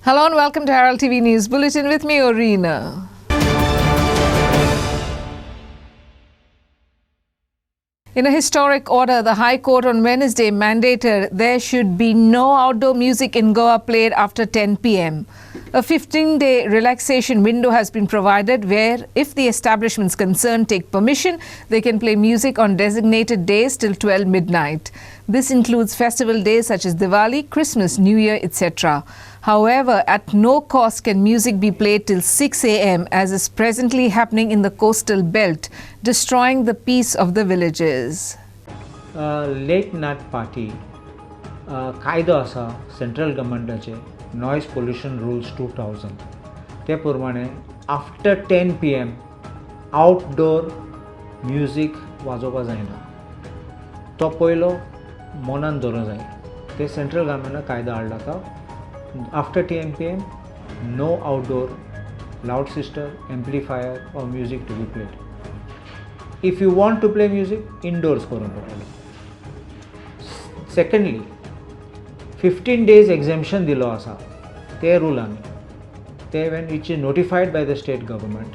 Hello and welcome to Herald TV News Bulletin with me, Orina. In a historic order, the High Court on Wednesday mandated there should be no outdoor music in Goa played after 10 p.m. A 15-day relaxation window has been provided where, if the establishments concerned take permission, they can play music on designated days till 12 midnight. This includes festival days such as Diwali, Christmas, New Year, etc. However, at no cost can music be played till 6 a.m. as is presently happening in the coastal belt, destroying the peace of the villages. Late night party कायदो आसा central गव्हर्मेंटाचे noise pollution rules 2000 ते प्रमाणे after 10 p.m. Outdoor music वाजोवपा जायना तो पयलो मनान दवरूं जाय ते सेंट्रल गव्हर्मेंटान कायदो हाडला का after 10 p.m. no outdoor loudspeaker, amplifier or music to be played. If you want to play music, indoors करून पडटलें. Secondly, 15 days exemption दिलो आसा ते रुलान ते when which is notified by the state government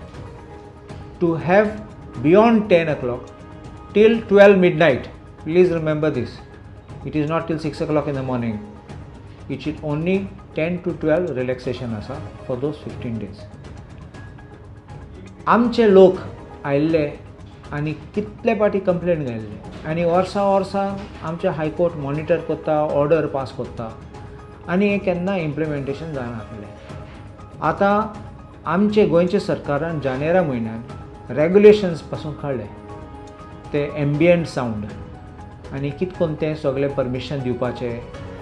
to have beyond 10 o'clock till 12 midnight. Please remember this. It is not till 6 o'clock in the morning. It is only 10 to 12 relaxation आसा for those 15 days. आमचे लोक आयिल्ले आनी कितले पाटी complaint घायल्ले आनी वर्सां आमचे high court monitor करता ऑर्डर पास करता आनी हें केन्ना इम्प्लिमेंटेशन जायना आसलें. आतां आमचे गोंयचे सरकारान जानेरा म्हयन्यान रेगुलेशन्स पासून काडले ते एम्बियंट सावंड आनी कित करून तें सगळें परमिशन दिवपाचें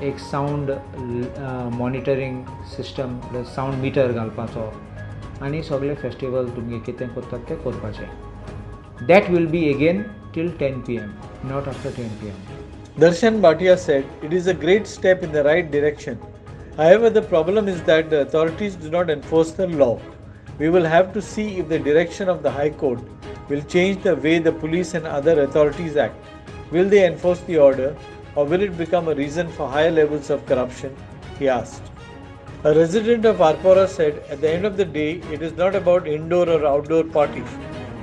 एक sound monitoring system sound meter घालपाचो आनी सगळे फेस्टिवल तुमगे कितें करतात तें करपाचें. That will be again till 10 p.m. not after 10 p.m. Darshan Bhatia said, "It is a great step in the right direction. However, the problem is that the authorities do not enforce the law. We will have to see if the direction of the High Court will change the way the police and other authorities act. Will they enforce the order, or will it become a reason for higher levels of corruption?" he asked. A resident of Arpora said, "At the end of the day, it is not about indoor or outdoor parties.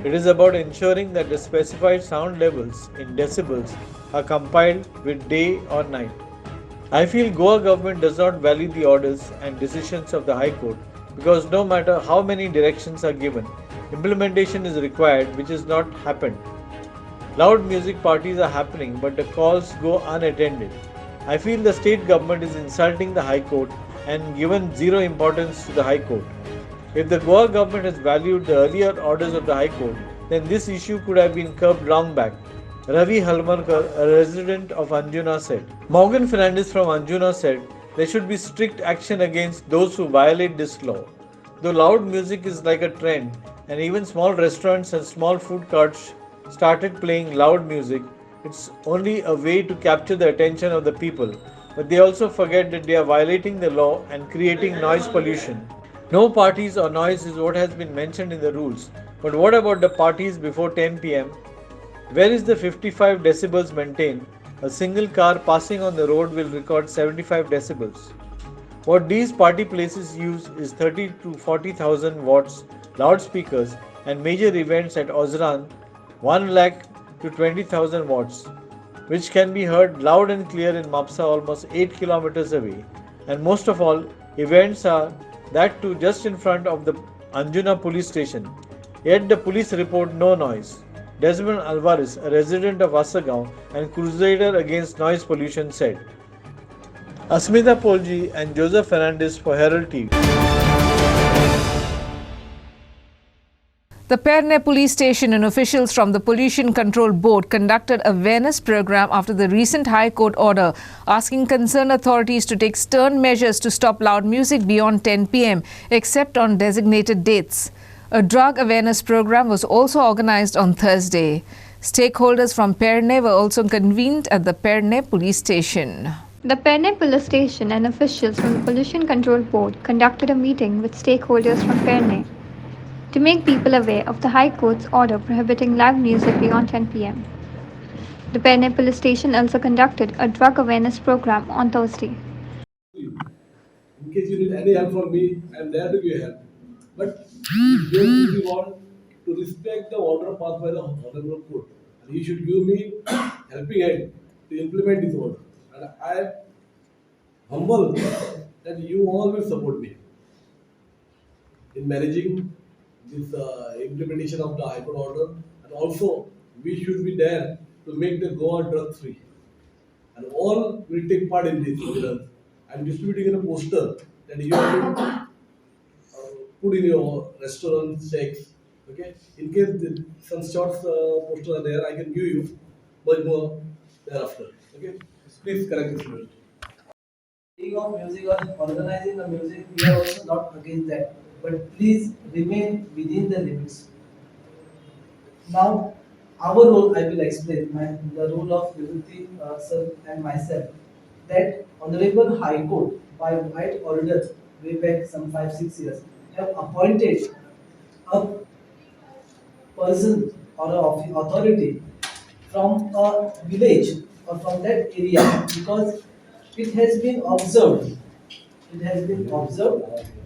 It is about ensuring that the specified sound levels in decibels are compiled with day or night. I feel Goa government does not value the orders and decisions of the High Court because no matter how many directions are given, implementation is required, which has not happened. Loud music parties are happening but the calls go unattended. I feel the state government is insulting the High Court and given zero importance to the High Court. If the Goa government has valued the earlier orders of the High Court, then this issue could have been curbed long back." Ravi Halmarkar, a resident of Anjuna, said. Morgan Fernandez from Anjuna said, "There should be strict action against those who violate this law. Though loud music is like a trend, and even small restaurants and small food carts started playing loud music, it's only a way to capture the attention of the people. But they also forget that they are violating the law and creating noise pollution. No parties or noise is what has been mentioned in the rules. But what about the parties before 10 p.m.? Where is the 55 decibels maintained? A single car passing on the road will record 75 decibels. What these party places use is 30 to 40,000 watts loudspeakers, and major events at Ozran 1 lakh to 20,000 watts, which can be heard loud and clear in Mapsa almost 8 kilometers away. And most of all, events are that too just in front of the Anjuna police station. Yet the police report no noise. Desmond Alvarez, a resident of Asagaon and crusader against noise pollution, said. Asmita Polji and Joseph Fernandez for Herald TV. The Perne police station and officials from the Pollution Control Board conducted a awareness program after the recent High Court order asking concerned authorities to take stern measures to stop loud music beyond 10 p.m. except on designated dates. A drug awareness program was also organized on Thursday. Stakeholders from Perne were also convened at the Perne police station. The Perne police station and officials from the Pollution Control Board conducted a meeting with stakeholders from Perne to make people aware of the High Court's order prohibiting loud music beyond 10 p.m. The Perne police station also conducted a drug awareness program on Thursday. In case you need any help from me, I am there to give help. But you really want to respect the order passed by the Honorable Court. And you should give me helping hand to implement this order. And I am humble that you all will support me in managing this implementation of the High Court order. And also, we should be there to make the Goa drug free. And all will take part in this vigilance. I'm distributing a poster that you have put in your restaurant checks. Okay, in case some shorts posters are there, I can give you much more thereafter. Okay, please correct this matter. Speaking of music or organizing the music, we are also not against that. But please remain within the limits. Now, our role, I will explain the role of Vibhuti sir and myself. That Honorable High Court, by right order, way back some 5-6 years, have appointed a person or an authority from a village or from that area because it has been observed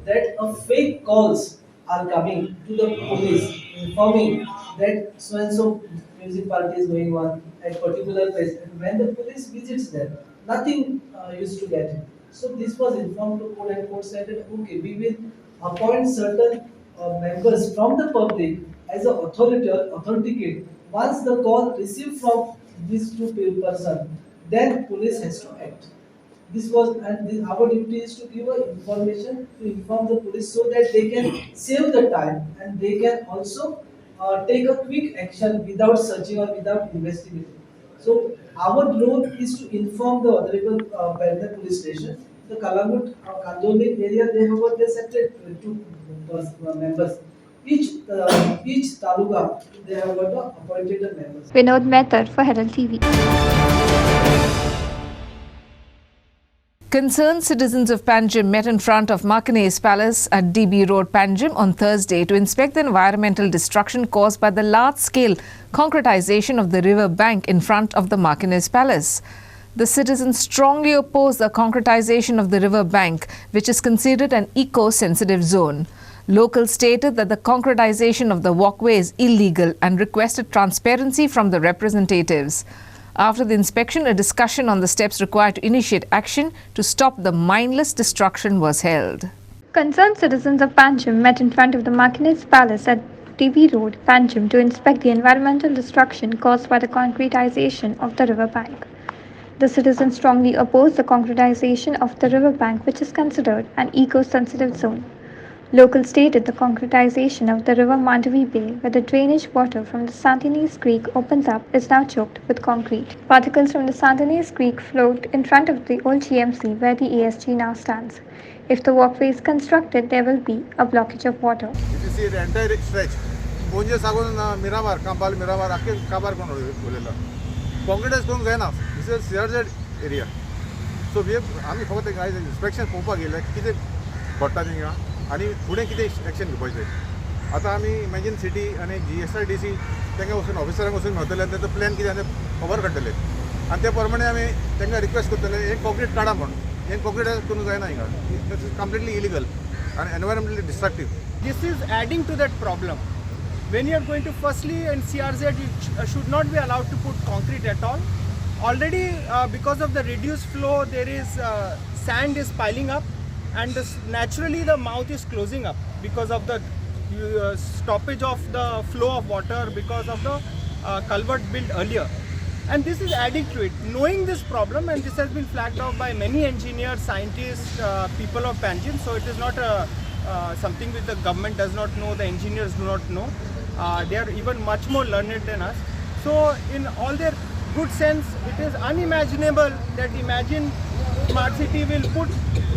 that a fake calls are coming to the police informing that so and so music party is going on at particular place. And when the police visits them, nothing used to get it. So this was informed to court and court said that okay, we will appoint certain members from the public as an authenticate. Once the call received from these two person, then police has to act. This was and this, our duty is to give information to inform the police so that they can save the time and they can also take a quick action without searching or without investigating. So our role is to inform the honorable Perna police station. The Kalangut Kandoli area they have got their separate two members. Each taluka they have got appointed members. Vinod Mehta for Herald TV. Concerned citizens of Panjim met in front of Markanay's Palace at DB Road, Panjim on Thursday to inspect the environmental destruction caused by the large-scale concretization of the river bank in front of the Markanay's Palace. The citizens strongly oppose the concretization of the river bank, which is considered an eco-sensitive zone. Locals stated that the concretization of the walkway is illegal and requested transparency from the representatives. After the inspection, a discussion on the steps required to initiate action to stop the mindless destruction was held. Concerned citizens of Panjim met in front of the Markanay's Palace at DB Road, Panjim to inspect the environmental destruction caused by the concretization of the river bank. The citizens strongly oppose the concretization of the river bank, which is considered an eco-sensitive zone. Locals stated the concretization of the river Mandavi Bay, where the drainage water from the Santinese Creek opens up, is now choked with concrete. Particles from the Santinese Creek flowed in front of the old GMC, where the ASG now stands. If the walkway is constructed, there will be a blockage of water. If you see the entire stretch, Ponje Sagun Miramar, Kampal Miramar, Akke Kabar Kono Bolela. Concrete is going to this is CRZ area. So we have आम्ही फक्त काय inspection पोपा गेलं किती पडटा थिंगा आणि पुढे किती ॲक्शन घेवपाचें आतां आमी इमॅजिन सिटी आनी GSRTC तांकां वचून ऑफिसरांक वचून मेळटले आनी ताचो प्लॅन कितें आसा खबर काडटले आनी त्या प्रमाणे आमी तांकां रिक्वेस्ट करतले एक कॉन्क्रीट काडा म्हणून हे कॉन्क्रीट करूंक जायना हिंगा दॅट इज कंप्लिटली इलिगल आनी environmentally डिस्ट्रक्टीव. This is adding to that problem. When you are going to firstly in CRZ, you should not be allowed to put concrete at all. Already because of the reduced flow, there is sand is piling up, and naturally the mouth is closing up because of the stoppage of the flow of water because of the culvert built earlier. And this is adding to it. Knowing this problem, and this has been flagged out by many engineers, scientists, people of Panjim, so it is not something which the government does not know, the engineers do not know. They are even much more learned than us. So in all their good sense, it is unimaginable that imagine Smart City will put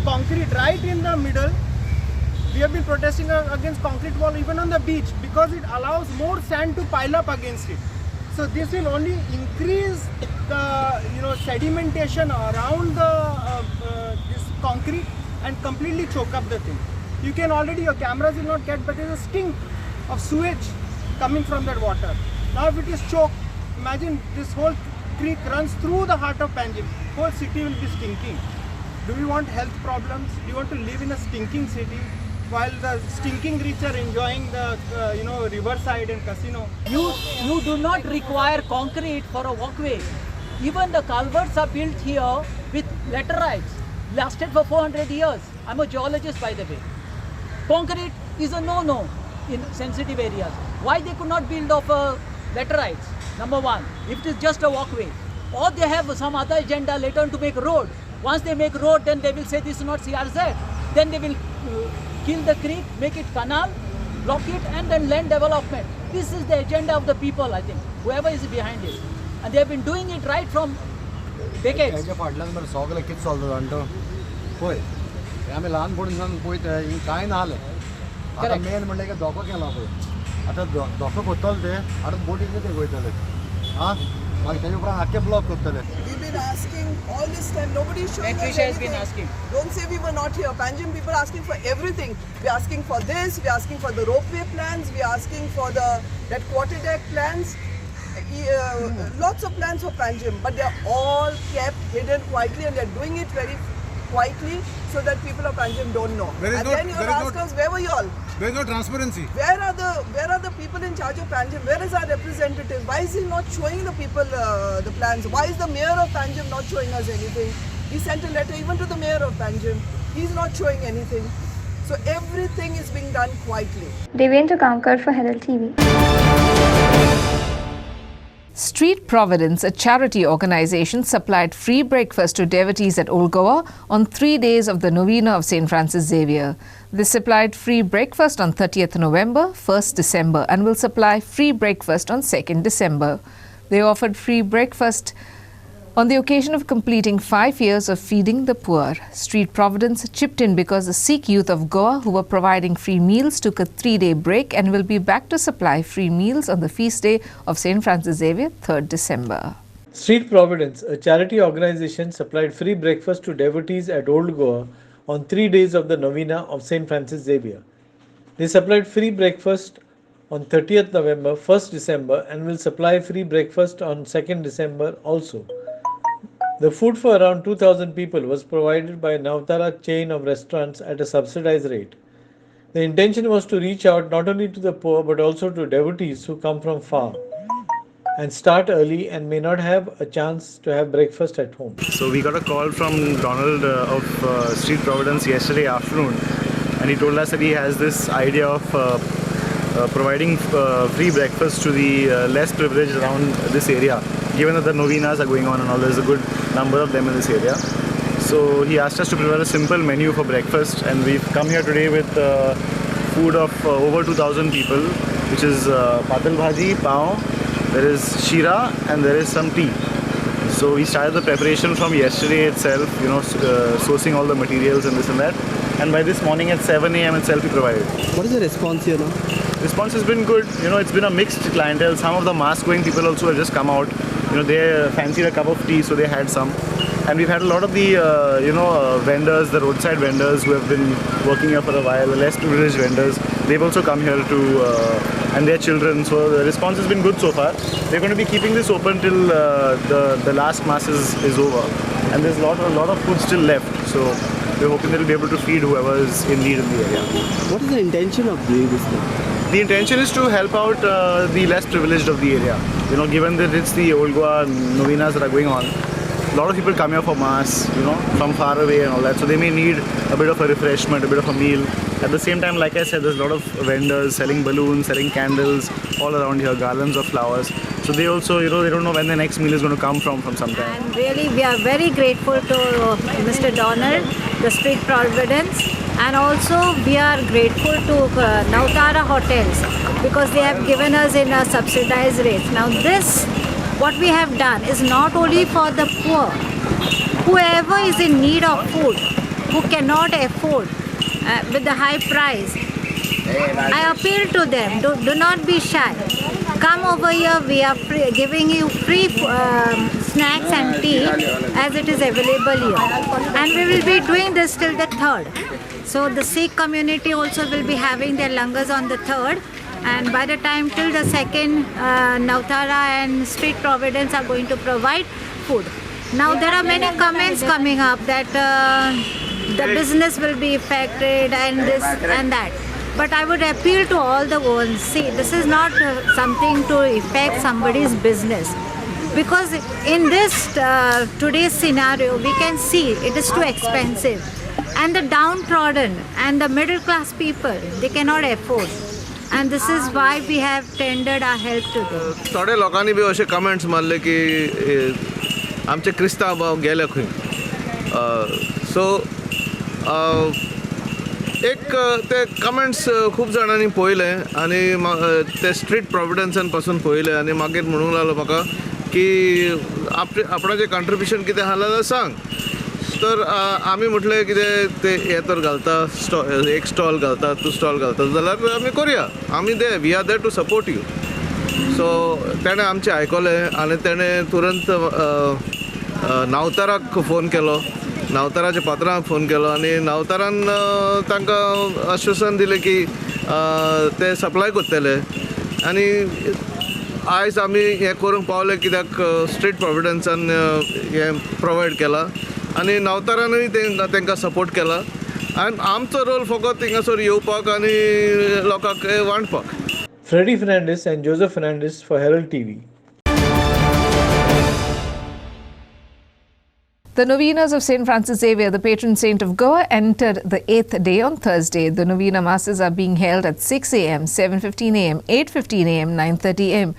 concrete right in the middle. We have been protesting against concrete wall even on the beach because it allows more sand to pile up against it. So this will only increase the sedimentation around the this concrete and completely choke up the thing. You can already, your cameras will not get, but there is a stink of sewage coming from that water. Now if it is choked, imagine this whole creek runs through the heart of Panjim. Whole city will be stinking. Do we want health problems? Do you want to live in a stinking city while the stinking rich are enjoying the riverside and casino? You do not require concrete for a walkway. Even the culverts are built here with laterites, lasted for 400 years. I'm a geologist, by the way. Concrete is a no-no in sensitive areas. Why they could not build off laterites? Number one, if it is just a walkway. Or they have some other agenda later on to make road. Once they make road, then they will say this is not CRZ. Then they will kill the creek, make it canal, block it, and then land development. This is the agenda of the people, I think, whoever is behind it. And they have been doing it right from decades. आम्ही लहानपणी पळयत कांय ना जालें आतां main म्हणलें की धोको केला पळय आतां धोको कोत्तले ते आतां बोटीक ते वयतले आं मागीर तेजे उपरांत आख्खे ब्लॉक करतले. We've been asking all this time. Nobody is showing us anything. Has been asking. Don't say we were not here. Panjim people are asking for everything. We're asking for this. We're asking for the ropeway plans. We're asking for that quarter deck plans. Lots of plans for Panjim, but they're all kept hidden quietly, and they're doing it very quietly so that people of Panjim don't know. And then you'll ask us, where were you all? There is no transparency. Where are the people in charge of Panjim? Where is our representative? Why is he not showing the people the plans? Why is the mayor of Panjim not showing us anything? He sent a letter even to the mayor of Panjim. He's not showing anything. So everything is being done quietly. Devendra Kamkar for Herald TV. Street Providence, a charity organization, supplied free breakfast to devotees at Old Goa on 3 days of the novena of St. Francis Xavier. They supplied free breakfast on 30th November, 1st December, and will supply free breakfast on 2nd December. They offered free breakfast on the occasion of completing 5 years of feeding the poor. Street Providence chipped in because the Sikh youth of Goa, who were providing free meals, took a 3-day break and will be back to supply free meals on the feast day of St. Francis Xavier, 3rd December. Street Providence, a charity organization, supplied free breakfast to devotees at Old Goa on 3 days of the novena of St. Francis Xavier. They supplied free breakfast on 30th November, 1st December, and will supply free breakfast on 2nd December also. The food for around 2,000 people was provided by a Navtara chain of restaurants at a subsidized rate. The intention was to reach out not only to the poor but also to devotees who come from far and start early and may not have a chance to have breakfast at home. So we got a call from Donald of Street Providence yesterday afternoon, and he told us that he has this idea of providing free breakfast to the less privileged around this area, given that the novenas are going on and all, there's a good number of them in this area. So he asked us to prepare a simple menu for breakfast, and we've come here today with food of over 2,000 people, which is patal bhaji, pav, there is shira, and there is some tea. So we started the preparation from yesterday itself, sourcing all the materials and this and that. And by this morning at 7 a.m. itself we provided. What is the response here now? Response has been good. It's been a mixed clientele. Some of the mass-going people also have just come out. They fancied a cup of tea, so they had some. And we've had a lot of the, vendors, the roadside vendors who have been working here for a while, the less privileged vendors. They've also come here and their children. So the response has been good so far. They're going to be keeping this open till the last mass is over. And there's a lot of food still left. So we're hoping that we'll be able to feed whoever is in need in the area. What is the intention of doing this thing? The intention is to help out the less privileged of the area. Given that it's the Old Goa novenas that are going on, a lot of people come here for mass, from far away and all that. So they may need a bit of a refreshment, a bit of a meal. At the same time, like I said, there's a lot of vendors selling balloons, selling candles all around here, garlands of flowers. So they also, they don't know when the next meal is going to come from sometime. And really, we are very grateful to Mr. Donald, the Street Providence, and also we are grateful to Navtara Hotels because they have given us in a subsidized rate. Now this, what we have done is not only for the poor, whoever is in need of food, who cannot afford with the high price, I appeal to them, do not be shy. Come over here, we are giving you free snacks and tea as it is available here. And we will be doing this till the 3rd. So the Sikh community also will be having their langars on the 3rd. And by the time till the 2nd, Navtara and Street Providence are going to provide food. Now there are many comments coming up that the business will be affected and this and that. But I would appeal to all the ones. See, this is not something to affect somebody's business. Because in this today's scenario, we can see it is too expensive. And the downtrodden and the middle class people, they cannot afford. And this is why we have tendered our help to them. थोडे लोकांनी B अशे comments मारले की आमचे क्रिस्तांव भाव गेले खंय सो एक ते कमेंट्स खूब जाणांनी पळयले आनी ते स्ट्रीट प्रोविडन्सान पासून पळयले आनी मागीर म्हणूंक लागलो म्हाका की आपणाचें कंट्रिब्युशन कितें आहा जाल्यार सांग तर आमी म्हटलें कितें ते हे तर घालता एक स्टॉल घालता तूं स्टॉल घालता जाल्यार आमी करुया आमी दे we are there to support you so तेणें आमचें आयकलें आनी तेणें तुरंत नावताराक फोन केलो नावताराच्या पात्रांक फोन केलो आनी नावतारान तांकां आश्वासन दिलें की ते सप्लाय करतले आनी आयज आमी हें करूंक पावले कित्याक स्ट्रीट प्रोविडन्सान हें प्रोवायड केलां आनी नावतारानूय तांकां सपोर्ट केला आनी आमचो रोल फकत थिंगासोर येवपाक आनी लोकांक वांटपाक. Freddie Fernandez and Joseph Fernandez for Herald TV. The novenas of St. Francis Xavier, the patron saint of Goa, entered the 8th day on Thursday. The novena masses are being held at 6 a.m., 7:15 a.m., 8:15 a.m., 9:30 a.m.,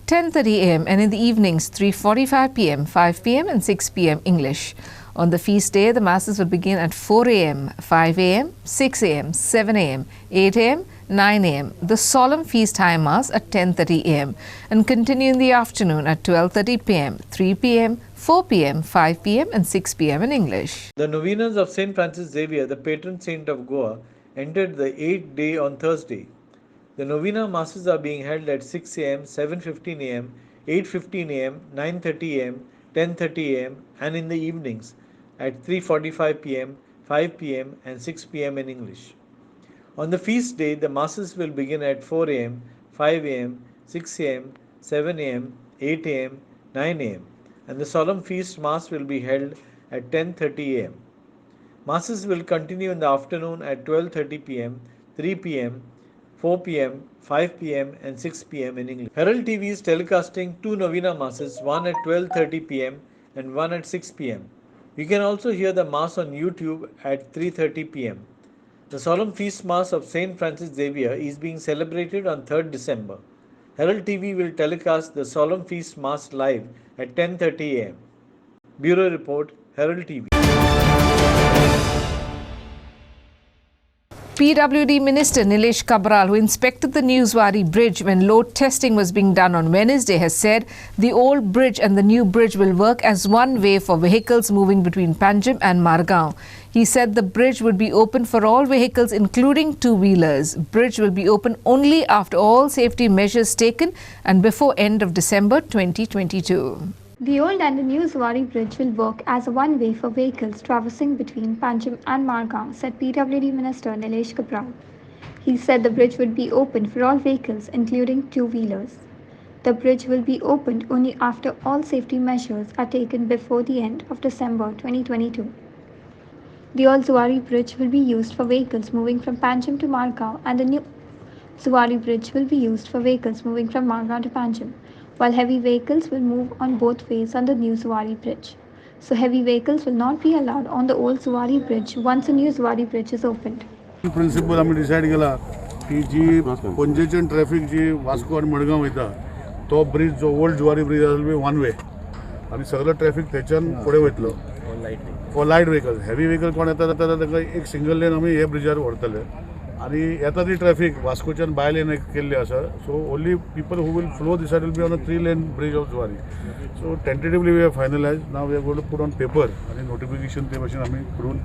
10:30 a.m. and in the evenings 3:45 p.m., 5 p.m. and 6 p.m. English. On the feast day, the masses will begin at 4 a.m., 5 a.m., 6 a.m., 7 a.m., 8 a.m., 9 a.m. The solemn feast high mass at 10:30 a.m. and continue in the afternoon at 12:30 p.m., 3 p.m., 4 p.m., 5 p.m. and 6 p.m. in English. The novenas of St. Francis Xavier, the patron saint of Goa, entered the 8th day on Thursday. The novena masses are being held at 6 a.m., 7:15 a.m., 8:15 a.m., 9:30 a.m., 10:30 a.m. and in the evenings at 3:45 p.m., 5 p.m. and 6 p.m. in English. On the feast day, the masses will begin at 4 a.m., 5 a.m., 6 a.m., 7 a.m., 8 a.m., 9 a.m. and the solemn feast mass will be held at 10:30 a.m. Masses will continue in the afternoon at 12:30 p.m., 3 p.m., 4 p.m., 5 p.m. and 6 p.m. in English. Herald TV is telecasting two novena masses, one at 12:30 p.m. and one at 6 p.m. You can also hear the mass on YouTube at 3:30 p.m. The solemn feast mass of St. Francis Xavier is being celebrated on 3rd December. Herald TV will telecast the solemn feast mass live at 10:30 a.m. Bureau Report, Herald TV. PWD Minister Nilesh Cabral, who inspected the Newswari Bridge when load testing was being done on Wednesday, has said the old bridge and the new bridge will work as one way for vehicles moving between Panjim and Margaon. He said the bridge would be open for all vehicles, including two-wheelers. Bridge will be open only after all safety measures taken and before end of December 2022. The old and the new Zuari Bridge will work as a one-way for vehicles traversing between Panjim and Margaon, said PWD Minister Nilesh Cabral. He said the bridge would be open for all vehicles, including two-wheelers. The bridge will be opened only after all safety measures are taken before the end of December 2022. The old Zuari Bridge will be used for vehicles moving from Panjim to Margaon, and the new Zuari Bridge will be used for vehicles moving from Margaon to Panjim, while heavy vehicles will move on both ways on the new Zuari Bridge. So heavy vehicles will not be allowed on the old Zuari Bridge once the new Zuari Bridge is opened. Principle आम्ही decide केला की जी पणजेच्यान traffic जी Vasco आनी मडगांव वयता तो bridge जो old Zuari bridge आसा B one way आनी सगळो ट्रॅफिक थंयच्यान फुडें वयतलो for light vehicles heavy vehicle कोण येता ताका एक सिंगल लेन आमी हे ब्रिजार व्हरतले आनी येता ती ट्रॅफिक वास्कोच्यान बाय लेन केल्ली आसा so only people who will flow this side will be on a 3-lane bridge of Zuari so tentatively we have finalise now we are going to put on paper आनी notification ते भाशेन आमी करून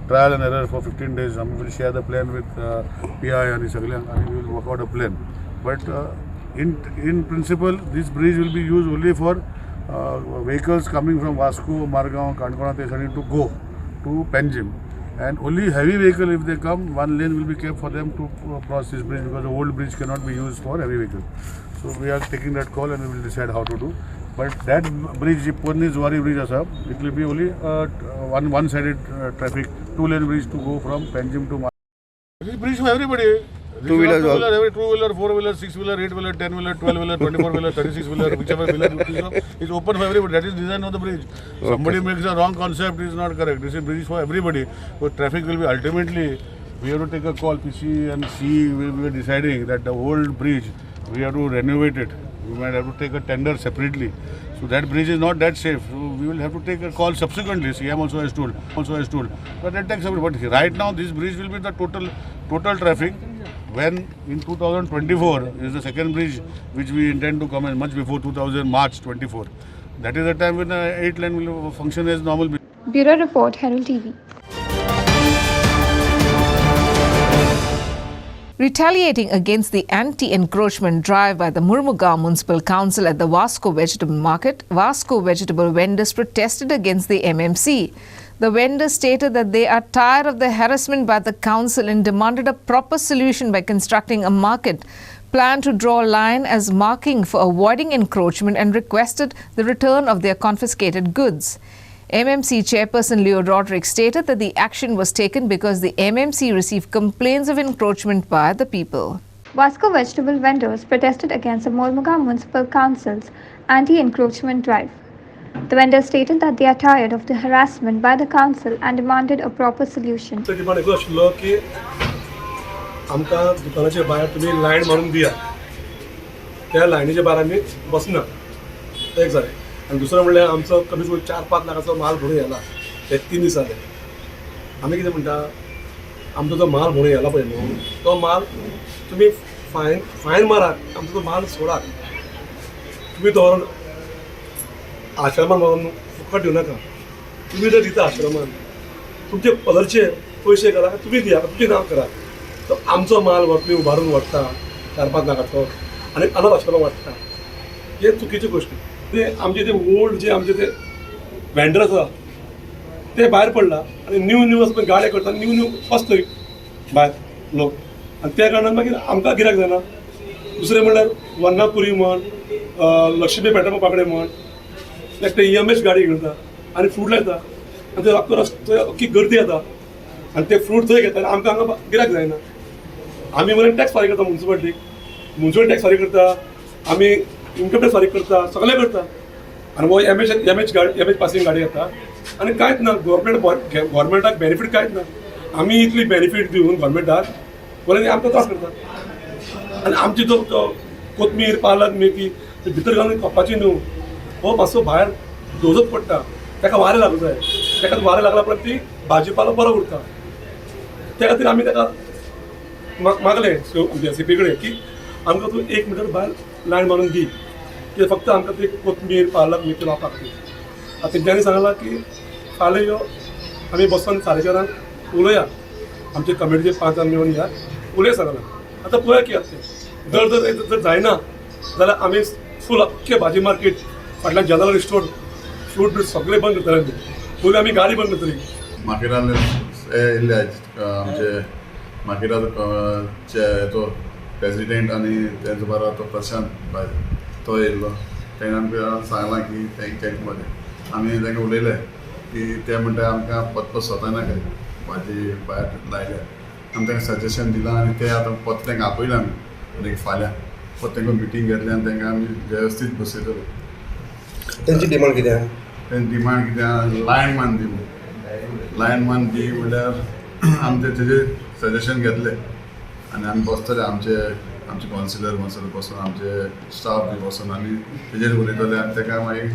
trial and error for 15 days आमी will share the plan with PI आनी सगळ्यांक आनी will work out a plan but in principle this bridge will be used only for vehicles coming from Vasco, Margaon, Kankona they starting to go to Panjim and only heavy vehicle if they come one lane will be kept for them to cross this bridge because the old bridge cannot be used for heavy vehicle. So we are taking that call and we will decide how to do. But that bridge, the Ponni Zuari bridge, it will be only one-sided traffic, two-lane bridge to go from Panjim to Mar. This bridge for everybody. Two-wheelers, two-wheeler, four-wheeler, six-wheeler, eight-wheeler, 10-wheeler, 12-wheeler, 24-wheeler, 36-wheeler, whichever wheeler is open for everybody. That is design of the bridge. Okay. Somebody makes a wrong concept, is not correct. This is bridge for everybody. So traffic will be ultimately, we have to take a call. PC and C will be deciding that the old bridge, we have to renovate it. We might have to take a tender separately. So that bridge is not that safe. So we will have to take a call subsequently. CM also has told. But that takes some. But right now this bridge will be the total traffic. When in 2024 is the second bridge which we intend to come in much before March 24. That is the time when 8-lane will function as normal. Bureau Report, Herald TV. Retaliating against the anti-encroachment drive by the Murmugaon Municipal Council at the Vasco Vegetable Market, Vasco vegetable vendors protested against the MMC. The vendors stated that they are tired of the harassment by the council and demanded a proper solution by constructing a market plan to draw a line as marking for avoiding encroachment and requested the return of their confiscated goods. MMC Chairperson Leo Roderick stated that the action was taken because the MMC received complaints of encroachment by the people. Vasco vegetable vendors protested against the Murmugaon Municipal Council's anti-encroachment drive. The vendors stated that they are tired of the harassment by the council and demanded a proper solution. So demand एको आशिल्लो की आमकां दुकानाच्या भायर तुम्ही lion मारून दिया. त्या लायनीच्या भायर आमी बसना. एक जालें. आणि दुसरं म्हणल्यार आमचो कमीत कमी 4-5 लाखाचो माल भरून येयला हे 3 दीस जाले. आमी कितें म्हणटा आमचो जो माल भरून येयला पळय न्हू तो माल तुम्ही फायन मारात आमचो तो माल सोडात. तुम्ही दवरून आश्रमान व्हरून फुकट दिवं नाका. तुम्ही जर दिता आश्रमान तुमचे पदरचे पयशे करा तुम्ही दिया तुमचे नांव करा. तो आमचो माल तुम्ही उबारून व्हरता 4-5 लाखाचो आनी अनाथ आश्रमाक वाडटा. हे चुकीची गोष्ट. ते आमचे ते ओल्ड जे आमचे ते वेंडर आसा ते भायर पडला आनी न्यू असं गाडे करता न्यू बसतय भायर लोक आनी त्या कारणान मागीर आमकां गिरायक जायना. दुसरें म्हणल्यार वर्णापुरी म्हण लक्ष्मी पेट्रोल पाकडे म्हण लायक ते EMS गाडी घेता आनी फ्रूट लायता आनी ते रातचो रस्तो अख्खी गर्दी येता आनी ते फ्रूट थंय घेता आनी आमकां हांगा गिरायक जायना. आमी म्हणून टॅक्स फारीक करता म्युन्सिपल टॅक्स फारीक करता आमी इन्कम टॅक्स फारीक करता सगळें करता आनी वो एमएच पासिंग गाडी येता आनी कांयच ना. गव्हर्मेंटाक बेनिफीट कांयच ना. आमी इतली बेनिफीट दिवन गव्हर्मेंटाक बरें आमकां त्रास करता आनी आमची जो कोथमीर पालक मेथी भितर घालून खपपाची न्हू हो मातसो भायर धोजत पडटा ताका वारें लागूं जाय. ताका वारें लागला परत ती भाजीपालो बरो उरता. त्या खातीर आमी ताका मागले CP कडेन की आमकां तूं 1 मिटर भायर लायन मारून दी की फक्त आमकां ती कोथमीर पालक मेथी लावपाक दी. आतां तेंच्यांनी सांगलां की फाल्यां यो आमी बसून 4:30 उलोवया आमचे कमिटीचे 5 जाण मेळून या उलय सांगलां. आतां पळया की आतां जर जायना जाल्यार आमी फूल अख्खे भाजी मार्केट फाटल्यान जनरल स्टोर फ्रूट ब्रूट सगळे बंद करतले. पयलीं आमी गाडी बंद करतली. मार्केटान येयल्ले आमचे मार्केटाचो तो प्रेसिडेंट आनी तेजो बारा तो प्रशांत भाई तो येयल्लो. तेणें आमकां सांगलां की तेंच्या आमी तांकां उलयले की ते म्हणटा आमकां पत्तो स्वता नाका भाजी भायर लायल्या. आमी तांकां सजेशन दिलां आनी ते आतां पत्तो तांकां आपयला आमी फाल्यां परत तांकां मिटींग घेतली आनी तांकां आमी वेवस्थीत बसयतले. तेंची डिमांड कितें आहा? तेंची डिमांड कितें आहा लायनमॅन दी लायनमॅन दी म्हणल्यार आमी तेजेर सजेशन घेतले आनी आमी बसतले आमचे कावन्सिलर बसून आमचे स्टाफ बी बसून आनी तेजेर उलयतले आनी ताका मागीर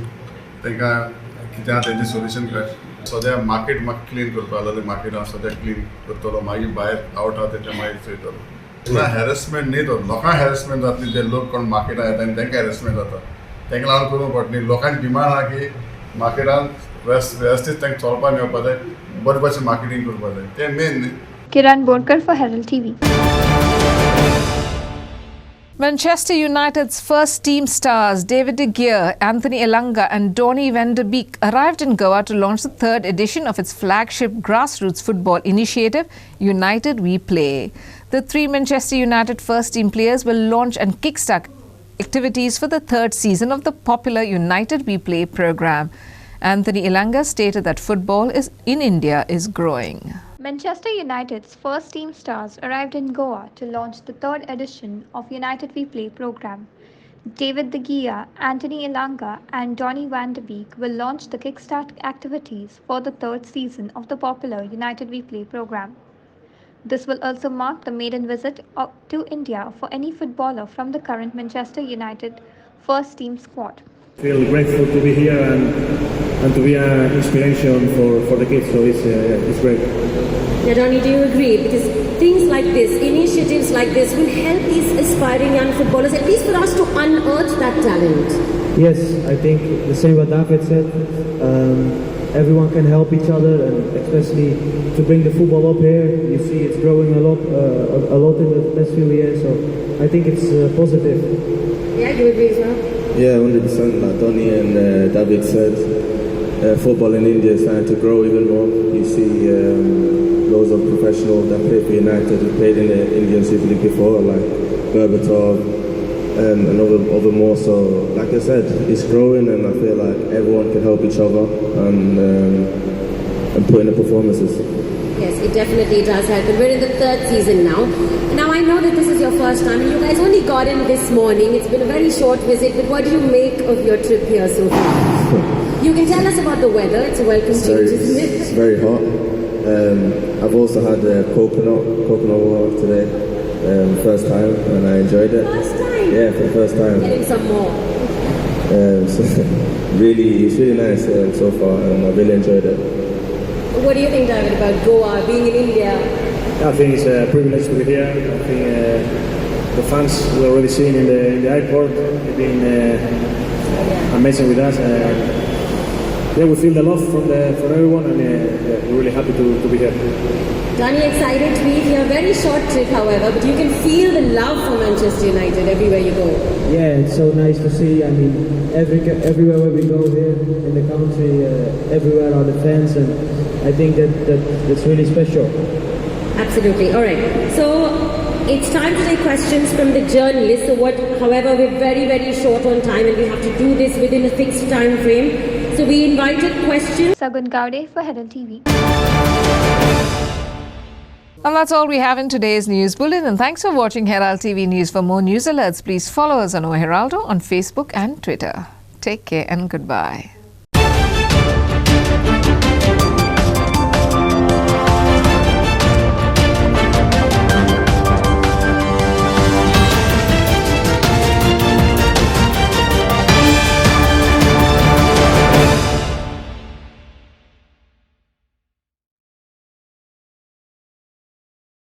तांकां कितें आहा तेजें सोल्युशन काड. सद्या मार्केट म्हाका क्लीन करपा लागले मार्केट हांव सद्या क्लीन करतलो मागीर भायर आवट आहा तेच्या मागीर चोयतलो. हॅरेसमेंट न्ही तो लोकांक हॅरेसमेंट जातली ते लोक कोण मार्केटान येता आनी तांकां हॅरेसमेंट जाता तांकां लागून करूंक पडटली. लोकांची डिमांड आहा की मार्केटान वेवस्थीत तांकां चलपाक मेळपा जाय बरे भशेन मार्केटींग करपा जाय तें मेन न्ही. Kiran Borkar for Herald TV. Manchester United's first team stars David De Gea, Anthony Elanga and Donny van de Beek arrived in Goa to launch the 3rd edition of its flagship grassroots football initiative, United We Play. The 3 Manchester United first team players will launch and kickstart activities for the third season of the popular United We Play program. Anthony Ilanga stated that football in India is growing. Manchester United's first team stars arrived in Goa to launch the third edition of United We Play program. David De Gea, Anthony Ilanga and Donny van de Beek will launch the kickstart activities for the third season of the popular United We Play program. This will also mark the maiden visit to India for any footballer from the current Manchester United first team squad. I feel grateful to be here and to be an inspiration for the kids, so it's great. Yeah, Donny, do you agree? Because things like this, initiatives like this will help these aspiring young footballers, at least for us to unearth that talent. Yes, I think the same what David said. Everyone can help each other, and especially to bring the football up here. You see it's growing a lot in the last few years, so I think it's positive. Yeah, you agree as well? Yeah, 100%. Like Donny and David said, football in India is starting to grow even more. You see loads of professionals that play for United who played in the Indian Super League before, like Berbatov and other more. So, like I said, it's growing, and I feel like everyone can help each other and put in the performances. Yes, it definitely does help. And we're in the third season now. Now, I know that this is your first time, and you guys only got in this morning. It's been a very short visit, but what do you make of your trip here so far? You can tell us about the weather. It's a welcome change, isn't it? It's very hot. I've also had coconut water today, first time, and I enjoyed it. First time? Yeah, for the first time. Getting some more. So it's really nice so far, and I really enjoyed it. What do you think, David, about Goa, being in India? I think it's a privilege to be here. I think the fans we already seen in the airport have been amazing with us. Yeah, we feel the love from everyone, and we're really happy to be here. Donny, excited to be here. Very short trip, however, but you can feel the love for Manchester United everywhere you go. Yeah, it's so nice to see. I mean, everywhere where we go here in the country, everywhere are the fans, and I think that's really special. Absolutely. All right. So it's time to take questions from the journalists. However, we're very, very short on time, and we have to do this within a fixed time frame. So we invited questions. Sagun Gaude for Herald TV. And that's all we have in today's news bulletin. And thanks for watching Herald TV News. For more news alerts, please follow us on Heraldo on Facebook and Twitter. Take care and goodbye.